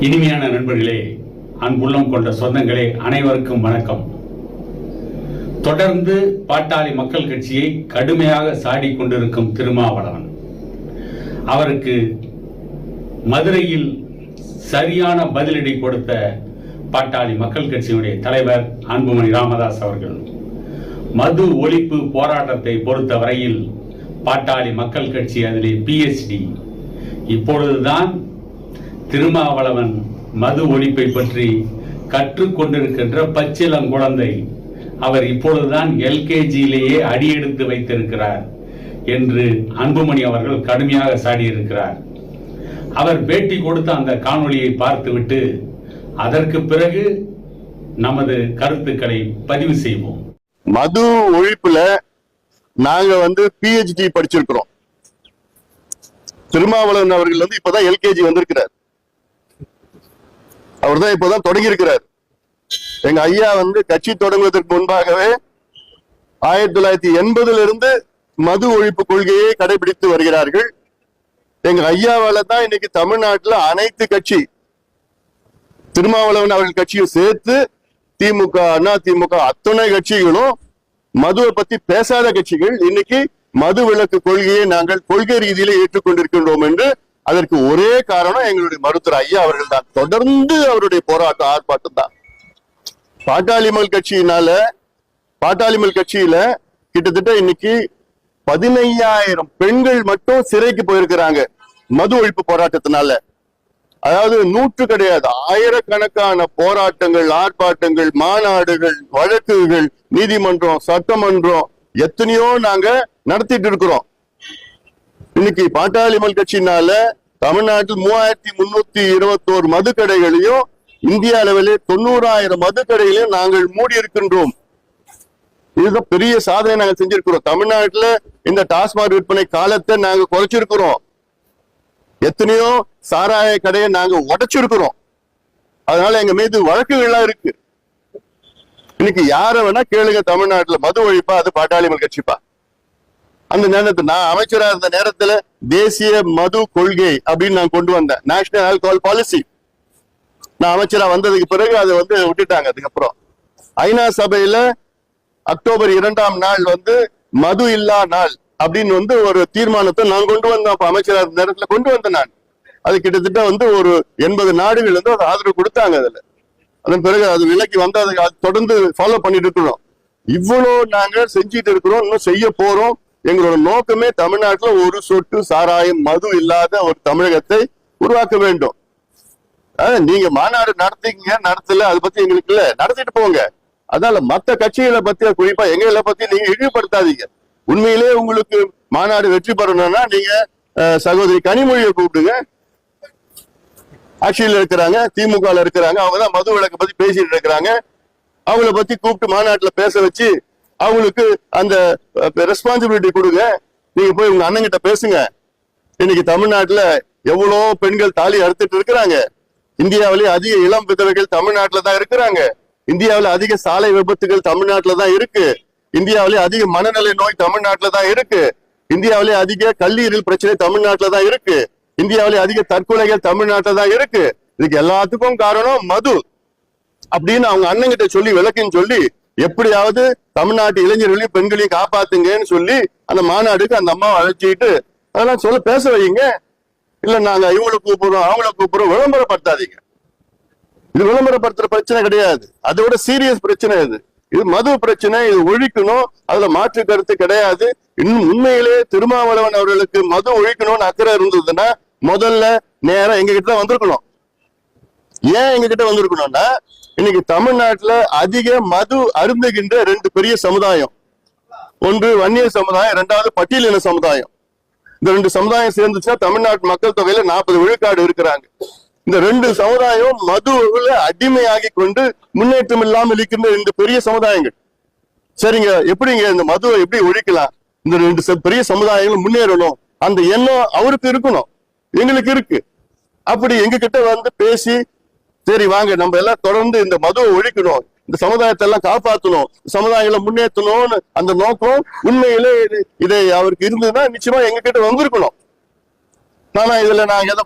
இனிமையான நண்பர்களே, அன்புள்ளம் கொண்ட சொந்தங்களே, அனைவருக்கும் வணக்கம். தொடர்ந்து பாட்டாளி மக்கள் கட்சியை கடுமையாக சாடி கொண்டிருக்கும் திருமாவளவன் அவருக்கு மதுரையில் சரியான பதிலடி கொடுத்த பாட்டாளி மக்கள் கட்சியினுடைய தலைவர் அன்புமணி ராமதாஸ் அவர்கள் மது ஒழிப்பு போராட்டத்தை பொறுத்த வரையில் பாட்டாளி மக்கள் கட்சி அதிலே PhD. இப்பொழுதுதான் திருமாவளவன் மது ஒழிப்பை பற்றி கற்றுக்கொண்டிருக்கின்ற பச்சிளங்குழந்தை. அவர் இப்பொழுதுதான் LKGயிலேயே அடியெடுத்து வைத்திருக்கிறார் என்று அன்புமணி அவர்கள் கடுமையாக சாடியிருக்கிறார். அவர் பேட்டி கொடுத்த அந்த காணொளியை பார்த்துவிட்டு அதற்கு பிறகு நமது கருத்துக்களை பதிவு செய்வோம். மது ஒழிப்புல நாங்க PhD படிச்சிருக்கிறோம். திருமாவளவன் அவர்கள் இப்பதான் LKG வந்திருக்கிறார். அவர் தான் இப்பதான் தொடங்கி இருக்கிறார். எங்க ஐயா கட்சி தொடங்குவதற்கு முன்பாகவே 1980 இருந்து மது ஒழிப்பு கொள்கையை கடைபிடித்து வருகிறார்கள். எங்க ஐயாவால தான் இன்னைக்கு தமிழ்நாட்டில் அனைத்து கட்சி, திருமாவளவன் அவர்கள் கட்சியும் சேர்த்து திமுக, அதிமுக அத்தனை கட்சிகளும் மதுவை பத்தி பேசாத கட்சிகள் இன்னைக்கு மது விலக்கு கொள்கையை நாங்கள் கொள்கை ரீதியில ஏற்றுக்கொண்டிருக்கின்றோம் என்று அதற்கு ஒரே காரணம் எங்களுடைய மருத்துவர் ஐயா அவர்கள் தான். தொடர்ந்து அவருடைய போராட்டம் ஆர்ப்பாட்டம் தான். பாட்டாளி மக்கள் கட்சியில கிட்டத்தட்ட இன்னைக்கு 15,000 பெண்கள் மட்டும் சிறைக்கு போயிருக்கிறாங்க மது ஒழிப்பு போராட்டத்தினால. அதாவது 100 கிடையாது, ஆயிரக்கணக்கான போராட்டங்கள், ஆர்ப்பாட்டங்கள், மாநாடுகள், வழக்குகள், நீதிமன்றம், சட்டமன்றம் எத்தனையோ நாங்க நடத்திட்டு இருக்கிறோம். இன்னைக்கு பாட்டாளி மக்கள் கட்சியினால தமிழ்நாட்டில் 3,321 மதுக்கடைகளையும் இந்திய அளவிலே 90,000 மதுக்கடைகளையும் நாங்கள் மூடி இருக்கின்றோம். இதுதான் பெரிய சாதனை நாங்க செஞ்சிருக்கிறோம். தமிழ்நாட்டுல இந்த டாஸ்மாக் விற்பனை காலத்தை நாங்க குறைச்சிருக்கிறோம். எத்தனையோ சாராய கடையை நாங்க உடைச்சிருக்கிறோம். அதனால எங்க மீது வழக்குகள்லாம் இருக்கு. இன்னைக்கு யார வேணா கேளுங்க, தமிழ்நாட்டுல மது ஒழிப்பா அது பாட்டாளி மக்கள் கட்சிப்பா. அந்த நேரத்தில் நான் அமைச்சரா இருந்த நேரத்துல தேசிய மது கொள்கை அப்படின்னு நான் கொண்டு வந்தேன், நேஷனல் ஆல்கஹால் பாலிசி. நான் அமைச்சரா வந்ததுக்கு பிறகு அதை விட்டுட்டாங்க. அதுக்கப்புறம் ஐநா சபையில அக்டோபர் 2ஆம் நாள் மது இல்லா நாள் அப்படின்னு ஒரு தீர்மானத்தை நான் கொண்டு வந்தேன். அப்ப அமைச்சரா இருந்த நேரத்துல கொண்டு வந்தேன் நான். அது கிட்டத்தட்ட ஒரு 80 நாடுகள் அது ஆதரவு கொடுத்தாங்க. அதுல அதன் பிறகு அது விலக்கி வந்து அது தொடர்ந்து ஃபாலோ பண்ணிட்டு இருக்கிறோம். இவ்வளவு நாங்க செஞ்சிட்டு இருக்கிறோம், இன்னும் செய்ய போறோம். எங்களோட நோக்கமே தமிழ்நாட்டுல ஒரு சொட்டு சாராயம் மது இல்லாத ஒரு தமிழகத்தை உருவாக்க வேண்டும். நீங்க மாநாடு நடத்தல, அதை பத்தி எங்களுக்கு இல்ல, நடத்திட்டு போங்க. அதனால மத்த கட்சிகளை பத்தி, குறிப்பா எங்களை பத்தி நீங்க இழிவுபடுத்தாதீங்க. உண்மையிலே உங்களுக்கு மாநாடு வெற்றி பெறணும்னா நீங்க சகோதரி கனிமொழியை கூப்பிடுங்க. ஆட்சியில் இருக்கிறாங்க, திமுக இருக்கிறாங்க, அவங்கதான் மது விலக்கு பத்தி பேசிட்டு இருக்கிறாங்க. அவங்கள பத்தி கூப்பிட்டு மாநாட்டுல பேச வச்சு அவங்களுக்கு அந்த ரெஸ்பான்சிபிலிட்டி கொடுங்க. நீங்க போய் உங்க அண்ணன் கிட்ட பேசுங்க. இன்னைக்கு தமிழ்நாட்டுல எவ்வளோ பெண்கள் தாலி அறுத்துட்டு இருக்கிறாங்க. இந்தியாவிலேயே அதிக இளம் விதவைகள் தமிழ்நாட்டுல தான் இருக்கிறாங்க. இந்தியாவில அதிக சாலை விபத்துகள் தமிழ்நாட்டுல தான் இருக்கு. இந்தியாவிலே அதிக மனநல நோய் தமிழ்நாட்டுல தான் இருக்கு. இந்தியாவிலே அதிக கல்லீரல் பிரச்சனை தமிழ்நாட்டுல தான் இருக்கு. இந்தியாவிலே அதிக தற்கொலைகள் தமிழ்நாட்டுல தான் இருக்கு. இதுக்கு எல்லாத்துக்கும் காரணம் மது அப்படின்னு அவங்க அண்ணன் கிட்ட சொல்லி விளக்குன்னு சொல்லி எப்படியாவது தமிழ்நாட்டு இளைஞர்களையும் பெண்களையும் காப்பாத்துங்கன்னு சொல்லி அந்த மாநாடுக்கு அந்த அம்மாவை அழைச்சிட்டு அதெல்லாம் பேச வைங்க. இல்ல நாங்க இவங்களை கூப்பிடுறோம், அவங்கள கூப்பிடுறோம், விளம்பரப்படுத்தாதீங்க. இது விளம்பரப்படுத்துற பிரச்சனை கிடையாது, அதோட சீரியஸ் பிரச்சனை இது. இது மது பிரச்சனை, இது ஒழிக்கணும், அதுல மாற்று கருத்து கிடையாது. இன்னும் உண்மையிலே திருமாவளவன் அவர்களுக்கு மது ஒழிக்கணும்னு அக்கறை இருந்ததுன்னா முதல்ல நேரம் எங்க கிட்ட வந்திருக்கணும். ஏன் எங்க கிட்ட வந்திருக்கணும்னா இன்னைக்கு தமிழ்நாட்டுல அதிக மது அருந்துகின்ற 2 பெரிய சமுதாயம். ஒன்று வன்னியர் சமுதாயம், 2வது பட்டியலின சமுதாயம். இந்த 2 சமுதாயம் சேர்ந்துச்சுன்னா தமிழ்நாட்டு மக்கள் தொகையில 40 விழுக்காடு இருக்கிறாங்க. இந்த 2 சமுதாயம் மதுவுல அடிமையாகி கொண்டு முன்னேற்றம் இல்லாமல் இருக்கின்ற 2 பெரிய சமுதாயங்கள். சரிங்க, எப்படிங்க இந்த மதுவை எப்படி ஒழிக்கலாம்? இந்த 2 பெரிய சமுதாயங்களும் முன்னேறணும், அந்த எண்ணம் அவருக்கு இருக்கணும், எங்களுக்கு இருக்கு. அப்படி எங்க கிட்ட பேசி சரி வாங்க நம்ம எல்லாம் தொடர்ந்து இந்த மதுவை ஒழிக்கணும், இந்த சமுதாயத்தை எல்லாம் காப்பாற்றணும், சமுதாயங்களை முன்னேற்றணும்னு அந்த நோக்கம் உண்மையிலே இதை அவருக்கு இருந்ததுன்னா நிச்சயமா எங்க கிட்ட வந்திருக்கணும். நானா இதுல நான் எதை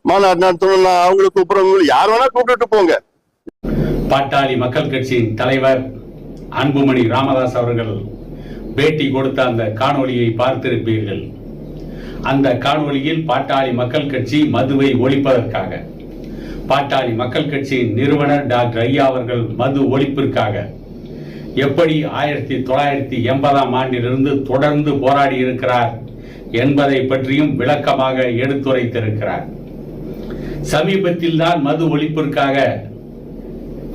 மாநாடு நடத்தணும், நான் அவங்களை கூப்பிடுறவங்க யார் வேணா கூப்பிட்டு போங்க. பாட்டாளி மக்கள் கட்சியின் தலைவர் அன்புமணி ராமதாஸ் அவர்கள் பேட்டி கொடுத்த அந்த காணொளியை பார்த்திருப்பீர்கள். அந்த காணொளியில் பாட்டாளி மக்கள் கட்சி மதுவை ஒழிப்பதற்காக, பாட்டாளி மக்கள் கட்சியின் நிறுவனர் டாக்டர் ஐயா அவர்கள் மது ஒழிப்பிற்காக எப்படி 1980ஆம் ஆண்டிலிருந்து தொடர்ந்து போராடி இருக்கிறார் என்பதை பற்றியும் விளக்கமாக எடுத்துரைத்திருக்கிறார். சமீபத்தில் தான் மது ஒழிப்பிற்காக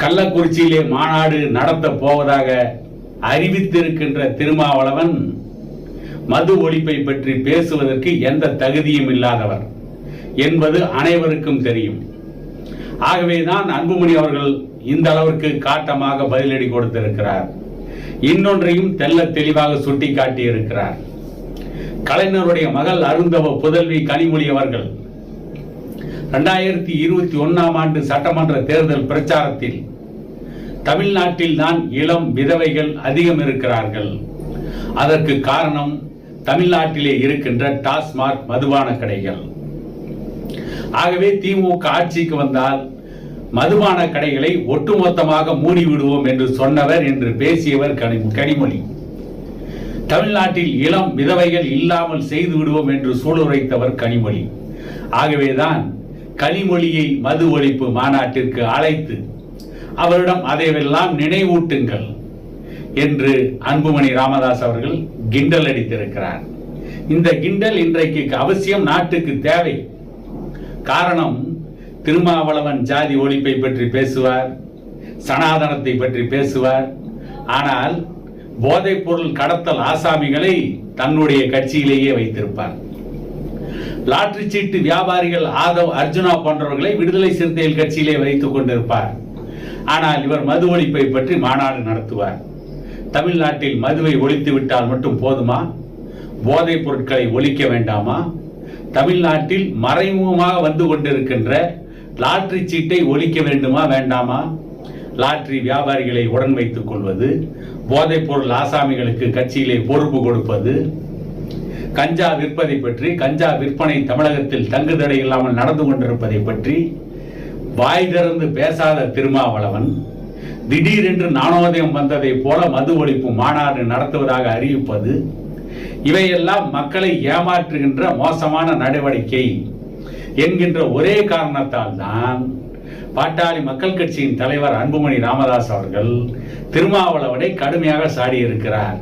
கள்ளக்குறிச்சியிலே மாநாடு நடத்த போவதாக அறிவித்திருக்கின்ற திருமாவளவன் மது ஒழிப்பை பற்றி பேசுவதற்கு எந்த தகுதியும் இல்லாதவர் என்பது அனைவருக்கும் தெரியும். ஆகவேதான் அன்புமணி அவர்கள் இந்த அளவிற்கு காட்டமாக பதிலடி கொடுத்திருக்கிறார். இன்னொன்றையும் தெல்ல தெளிவாக சுட்டிக்காட்டி இருக்கிறார். கலைஞருடைய மகள் அருந்தவ புதல்வி கனிமொழி அவர்கள் 2021ஆம் ஆண்டு சட்டமன்ற தேர்தல் பிரச்சாரத்தில் தமிழ்நாட்டில் தான் இளம் விதவைகள் அதிகம் இருக்கிறார்கள், அதற்கு காரணம் தமிழ்நாட்டிலே இருக்கின்ற டாஸ்மாக் மதுபான கடைகள். ஆகவே திமுக ஆட்சிக்கு வந்தால் மதுபான கடைகளை ஒட்டுமொத்தமாக மூடிவிடுவோம் என்று சொன்னவர் என்று பேசியவர் கனிமொழி. தமிழ்நாட்டில் இளம் விதவைகள் இல்லாமல் செய்து விடுவோம் என்று சூளுரைத்தவர் கனிமொழி. ஆகவேதான் கனிமொழியை மது ஒழிப்பு மாநாட்டிற்கு அழைத்து அவரிடம் அதையெல்லாம் நினைவூட்டுங்கள் என்று அன்புமணி ராமதாஸ் அவர்கள் கிண்டல் அடித்திருக்கிறார். இந்த கிண்டல் இன்றைக்கு அவசியம் நாட்டுக்கு தேவை. காரணம், திருமாவளவன் ஜாதி ஒழிப்பை பற்றி பேசுவார், சனாதனத்தை பற்றி பேசுவார். ஆனால் போதைப் பொருள் கடத்தல் ஆசாமிகளை தன்னுடைய கட்சியிலேயே வைத்திருப்பார். லாட்டரி சீட்டு வியாபாரிகள் ஆதவ் அர்ஜுனா போன்றவர்களை விடுதலை சிறுத்தைகள் கட்சியிலே வைத்துக் கொண்டிருப்பார். ஆனால் இவர் மது ஒழிப்பை பற்றி மாநாடு நடத்துவார். தமிழ்நாட்டில் மதுவை ஒழித்து விட்டால் மட்டும் போதுமா? போதைப் பொருட்களை ஒழிக்க வேண்டாமா? தமிழ்நாட்டில் மறைமுகமாக வந்து கொண்டிருக்கின்ற லாட்டரி சீட்டை ஒழிக்க வேண்டுமா வேண்டாமா? லாட்டரி வியாபாரிகளை உடன் வைத்துக் கொள்வது, போதைப் பொருள் ஆசாமிகளுக்கு கட்சியிலே பொறுப்பு கொடுப்பது, கஞ்சா விற்பதை பற்றி, கஞ்சா விற்பனை தமிழகத்தில் தங்குதடை இல்லாமல் நடந்து கொண்டிருப்பதை பற்றி வாய் திறந்து பேசாத திருமாவளவன் திடீரென்று ஞானோதயம் வந்ததை போல மது ஒழிப்பு மாநாடு நடத்துவதாக அறிவிப்பது, இவையெல்லாம் மக்களை ஏமாற்றுகின்ற மோசமான நடவடிக்கை என்கின்ற ஒரே காரணத்தால் தான் பாட்டாளி மக்கள் கட்சியின் தலைவர் அன்புமணி ராமதாஸ் அவர்கள் திருமாவளவனை கடுமையாக சாடியிருக்கிறார்.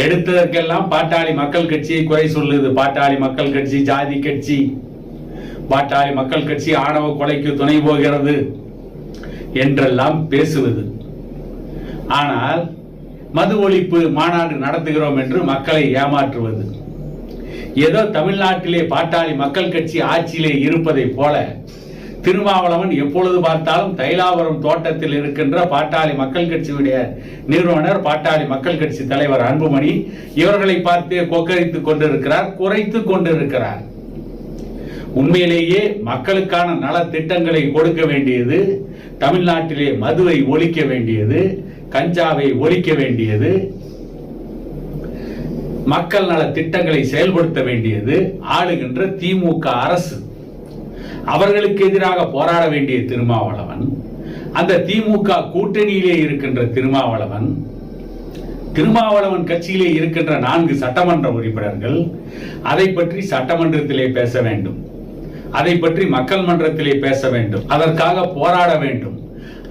எடுத்ததற்கெல்லாம் பாட்டாளி மக்கள் கட்சியை குறை சொல்லுது. பாட்டாளி மக்கள் கட்சி ஜாதி கட்சி, பாட்டாளி மக்கள் கட்சி ஆணவ கொலைக்கு துணை போகிறது என்றெல்லாம் பேசுவது. ஆனால் மது ஒழிப்பு மாநாடு நடத்துகிறோம் என்று மக்களை ஏமாற்றுவது, ஏதோ தமிழ்நாட்டிலே பாட்டாளி மக்கள் கட்சி ஆட்சியிலே இருப்பதை போல திருமாவளவன் எப்பொழுது பார்த்தாலும் தைலாபுரம் தோட்டத்தில் இருக்கின்ற பாட்டாளி மக்கள் கட்சியுடைய நிறுவனர், பாட்டாளி மக்கள் கட்சி தலைவர் அன்புமணி இவர்களை பார்த்தே கொக்கரித்துக் கொண்டிருக்கிறார், குறைத்துக் கொண்டிருக்கிறார். உண்மையிலேயே மக்களுக்கான நல திட்டங்களை கொடுக்க வேண்டியது, தமிழ்நாட்டிலே மதுவை ஒழிக்க வேண்டியது, கஞ்சாவை ஒழிக்க வேண்டியது, மக்கள் நல திட்டங்களை செயல்படுத்த வேண்டியது ஆளுகின்ற திமுக அரசு. அவர்களுக்கு எதிராக போராட வேண்டிய திருமாவளவன், அந்த திமுக கூட்டணியிலே இருக்கின்ற திருமாவளவன் கட்சியிலே இருக்கின்ற 4 சட்டமன்ற உறுப்பினர்கள் அதை பற்றி சட்டமன்றத்திலே பேச வேண்டும், அதை பற்றி மக்கள் மன்றத்திலே பேச வேண்டும், அதற்காக போராட வேண்டும்.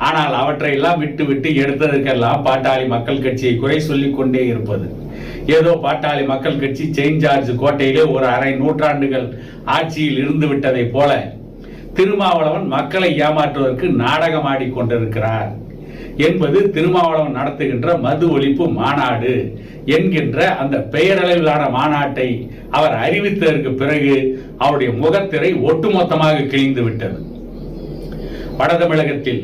ஆனால் அவற்றை எல்லாம் விட்டு எடுத்ததற்கெல்லாம் பாட்டாளி மக்கள் கட்சியை குறை சொல்லிக் கொண்டே இருப்பது. ஏதோ பாட்டாளி மக்கள் கட்சி செயின்ட் ஜார்ஜ் கோட்டையிலே ஒரு அரை நூற்றாண்டுகள் ஆட்சியில் இருந்து விட்டதை போல திருமாவளவன் மக்களை ஏமாற்றுவதற்கு நாடகம் ஆடிக்கொண்டிருக்கிறார் என்பது திருமாவளவன் நடத்துகின்ற மது ஒழிப்பு மாநாடு என்கின்ற அந்த பெயரளவிலான மாநாட்டை அவர் அறிவித்ததற்கு பிறகு அவருடைய முகத்திரை ஒட்டுமொத்தமாக கிழிந்து விட்டது. வட தமிழகத்தில்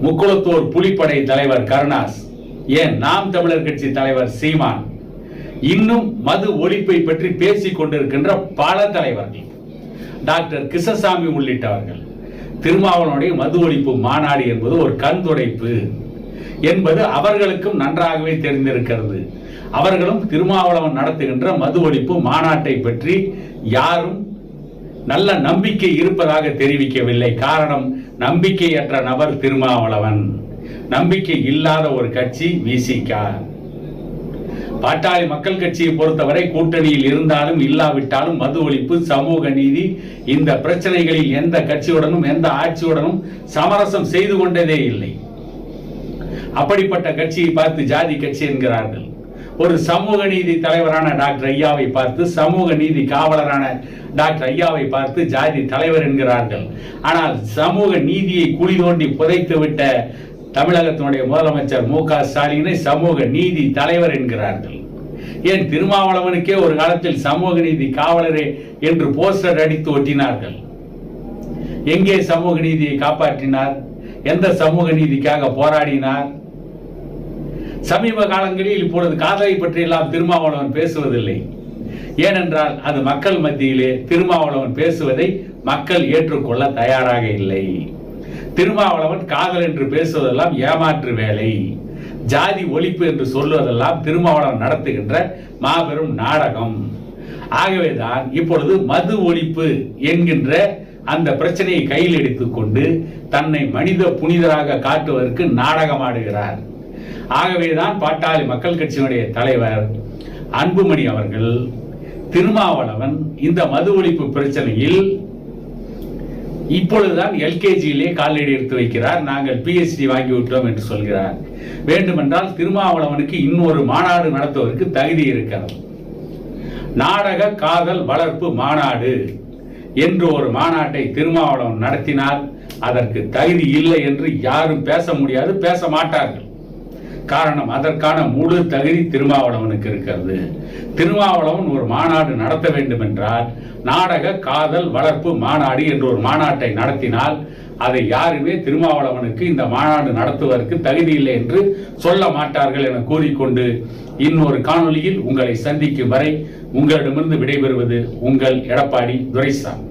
முக்குளத்தூர் புலிப்படை தலைவர் கருணாஸ், ஏன் நாம் தமிழர் கட்சி தலைவர் சீமான், இன்னும் மது ஒழிப்பை பற்றி பேசிக் கொண்டிருக்கின்ற பல தலைவர்கள், டாக்டர் கிருஷ்ணசாமி உள்ளிட்டவர்கள் திருமாவளவனுடைய மது ஒழிப்பு மாநாடு என்பது ஒரு கண் துடைப்பு, என்பது அவர்களுக்கும் நன்றாகவே தெரிந்திருக்கிறது. அவர்களும் திருமாவளவன் நடத்துகின்ற மது ஒழிப்பு மாநாட்டை பற்றி யாரும் நல்ல நம்பிக்கை இருப்பதாக தெரிவிக்கவில்லை. காரணம், நம்பிக்கையற்ற நபர் திருமாவளவன், நம்பிக்கை இல்லாத ஒரு கட்சி விசிக. பாட்டாளி மக்கள் கட்சியை பொறுத்தவரை கூட்டணியில் இருந்தாலும் இல்லாவிட்டாலும் மது ஒழிப்பு, சமூக நீதி, இந்த பிரச்சனைகளில் எந்த கட்சியுடனும் எந்த ஆட்சியுடனும் சமரசம் செய்து கொண்டதே இல்லை. அப்படிப்பட்ட கட்சியை பார்த்து ஜாதி கட்சி என்கிறார்கள். ஒரு சமூக நீதி தலைவரான டாக்டர் ஐயாவை பார்த்து, சமூக நீதி காவலரான டாக்டர் ஐயாவை பார்த்து ஜாதி தலைவர் என்கிறார்கள். ஆனால் சமூக நீதியை குழி தோண்டி புதைத்து விட்ட தமிழகத்தினுடைய முதலமைச்சர் மு.க. ஸ்டாலினை சமூக நீதி தலைவர் என்கிறார்கள். ஏன் திருமாவளவனுக்கே ஒரு காலத்தில் சமூக நீதி காவலரே என்று போஸ்டர் அடித்து ஒட்டினார்கள். எங்கே சமூக நீதியை காப்பாற்றினார்? எந்த சமூக நீதிக்காக போராடினார்? சமீப காலங்களில் இப்பொழுது காதலை பற்றி எல்லாம் திருமாவளவன் பேசுவதில்லை. ஏனென்றால் அது மக்கள் மத்தியிலே திருமாவளவன் பேசுவதை மக்கள் ஏற்றுக்கொள்ள தயாராக இல்லை. திருமாவளவன் காதல் என்று பேசுவதெல்லாம் ஏமாற்று வேலை, ஜாதி ஒழிப்பு என்று சொல்வதெல்லாம் திருமாவளவன் நடத்துகின்ற மாபெரும் நாடகம். ஆகவேதான் இப்பொழுது மது ஒழிப்பு என்கின்ற அந்த பிரச்சனையை கையில் எடுத்துக்கொண்டு தன்னை மனித புனிதராக காட்டுவதற்கு நாடகமாடுகிறார். ஆகவேதான் பாட்டாளி மக்கள் கட்சியினுடைய தலைவர் அன்புமணி அவர்கள் திருமாவளவன் இந்த மது ஒழிப்பு பிரச்சனையில் இப்பொழுதுதான் எல்கேஜியிலே காலடி எடுத்து வைக்கிறார், நாங்கள் PhD வாங்கிவிட்டோம் என்று சொல்கிறார். வேண்டுமென்றால் திருமாவளவனுக்கு இன்னொரு மாநாடு நடத்துவதற்கு தகுதி இருக்கிறது. நாடக காதல் வளர்ப்பு மாநாடு என்று ஒரு மாநாட்டை திருமாவளவன் நடத்தினால் அதற்கு தகுதி இல்லை என்று யாரும் பேச முடியாது, பேச மாட்டார்கள். காரணம், அதற்கான முழு தகுதி திருமாவளவனுக்கு இருக்கிறது. திருமாவளவன் ஒரு மாநாடு நடத்த வேண்டும் என்றால் நாடக காதல் வளர்ப்பு மாநாடு என்று ஒரு மாநாட்டை நடத்தினால் அதை யாருமே திருமாவளவனுக்கு இந்த மாநாடு நடத்துவதற்கு தகுதி இல்லை என்று சொல்ல மாட்டார்கள் என கூறிக்கொண்டு இன்னொரு காணொளியில் உங்களை சந்திக்கும் வரை உங்களிடமிருந்து விடைபெறுவது உங்கள் எடப்பாடி துரைசாமி.